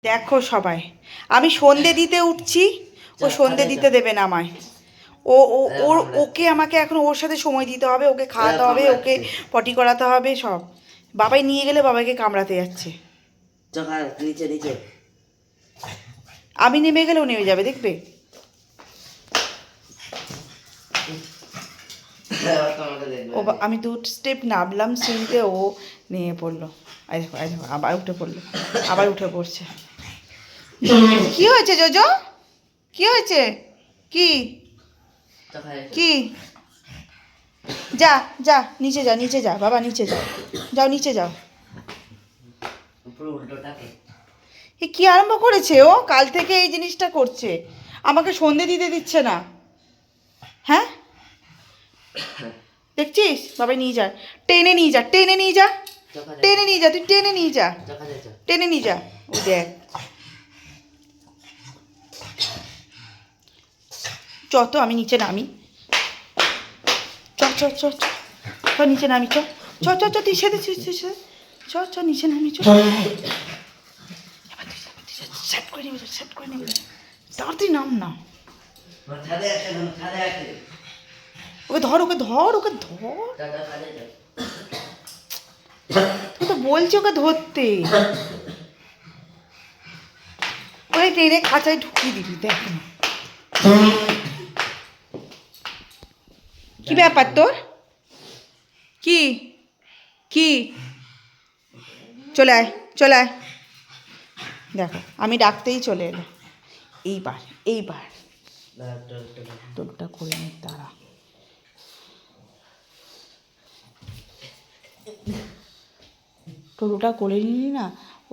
দেখো সবাই, আমি সন্ধে দিতে উঠছি, ও সন্ধে দিতে দেবে না আমায়। ও ও ওর ওকে আমাকে এখন ওর সাথে সময় দিতে হবে, ওকে খাওয়াতে হবে, ওকে পটি করাতে হবে সব। বাবাই নিয়ে গেলে বাবাইকে কামড়াতে যাচ্ছে। নিচে নিচে আমি নেমে গেলেও নেমে যাবে, দেখবে। ও আমি 2 স্টেপ নামলাম সিঁড়িতে, ও নিয়ে পড়লো। আই দেখো আবার উঠে পড়লো, আবার উঠে পড়ছে। কি হয়েছে জোজো? কি হয়েছে? কি কি? যা যা নিচে যা, নিচে যা বাবা, নিচে যাও, যাও নিচে যাও। এ কি আরম্ভ করেছে ও? কাল থেকে এই জিনিসটা করছে, আমাকে সন্ধে দিতে দিচ্ছে না। হ্যাঁ দেখছিস, বাবা নিয়ে যা, টেনে নিয়ে যা, টেনে নিয়ে যা, টেনে নিয়ে যা, তুই টেনে নিয়ে যা, টেনে নিয়ে যা। ওই দেখ, চ তো আমি নিচে নামি, চ চ চ চ নিচে নামি, চ চ চ চ তুই সেদে চ চ নিচে নামি, চ সেট করে নেবে, সেট করে নেবে, তাড়াতাড়ি নাম না। ওকে ধর, ওকে ধর, ওকে ধর, তুই তো বলছি ওকে ধরতে। ওই টেনে খাঁচায় ঢুকিয়ে দিবি, দেখ না কি ব্যাপার তোর? কি কি? চলে আয়, চলে আয়। দেখো আমি ডাকতেই চলে এলো। এইবার এইবার তোরটা করে নি, তারা টোটোটা করে নিলি না,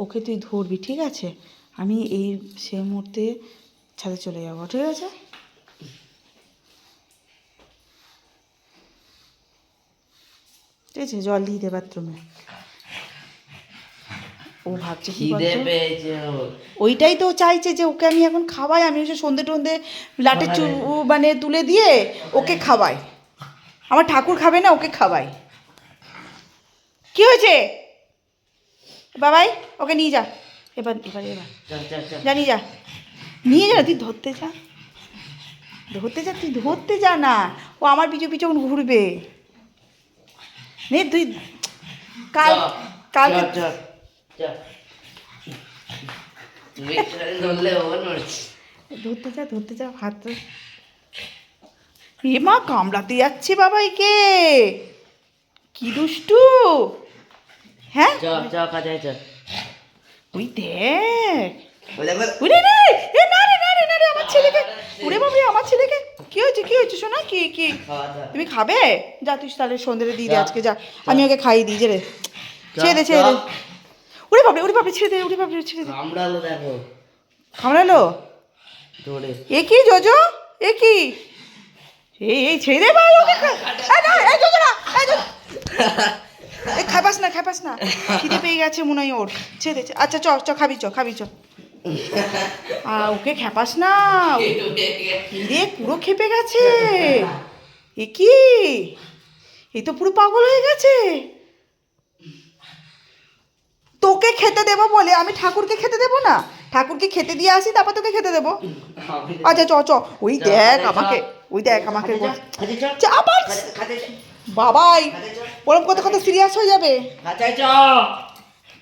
ওকে তুই ধরবি, ঠিক আছে? আমি এই সেই মুহূর্তে ছাদে চলে যাবো, ঠিক আছে? ঠিক আছে, জল দিয়ে দে বাথরুমে। ও ভাবছে কি ওইটাই তো চাইছে যে ওকে আমি এখন খাওয়াই, আমি হচ্ছে সন্ধে টন্ধে লাটে মানে তুলে দিয়ে ওকে খাওয়াই। আমার ঠাকুর খাবে না, ওকে খাওয়াই। কি হয়েছে বাবাই? ওকে নিয়ে যা, এবার এবার এবার যা, নিয়ে যা, নিয়ে যা, তুই ধরতে যা, ধরতে যা, তুই ধরতে যা না, ও আমার পিছু পিছু ঘুরবে। নে তুই কাল কালকে ধরতে যা হাত। এ মা, কামড়াতে যাচ্ছে বাবাইকে, কি দুষ্টু। হ্যাঁ ওই দেখ, ওরে রে, এ না রে, না রে, না রে, আমার ছেলেকে, ওরে বাবা আমার ছেলেকে। কি হয়েছে, কি হয়েছে শোনা? কি কি তুমি খাবে? যা তুই তাহলে সন্ধ্যে দিয়ে দে আজকে, যা আমি ওকে খাইয়ে দিই, যে রে ছেড়ে দে, ছেড়ে দে। ওরে বাবা, ওরে বাবা, ছেড়ে দে, ওরে বাবা, ছেড়ে দে। কামড়ালো, দেখো কামড়ালো। এ কি জোজো, এ কি? এই ছেড়ে দে বাবা, এই জোজো না, এই খাবাস না, খাবাস না, খিদে পেয়ে গেছে মনে হয় ওর, ছেড়ে দে। আচ্ছা চ চ খাবি, চ খাবি, চ। ওকে খেপাস না, রে পুরো খেপে গেছে। এ কি, এই তো পুরো পাগল হয়ে গেছে। তোকে খেতে দেবো বলে আমি ঠাকুরকে খেতে দেবো না? ঠাকুরকে খেতে দিয়ে আসি, তারপর তোকে খেতে দেবো। আচ্ছা চ চ, ওই দেখ আমাকে, ওই দেখ আমাকে আবার বাবাই ওরম কত কত সিরিয়াস হয়ে যাবে।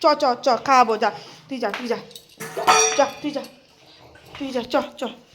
চ চ চ খাওয়াবো, যা তুই, যা তুই, যা যা তুই, যা তুই, যা চ চ।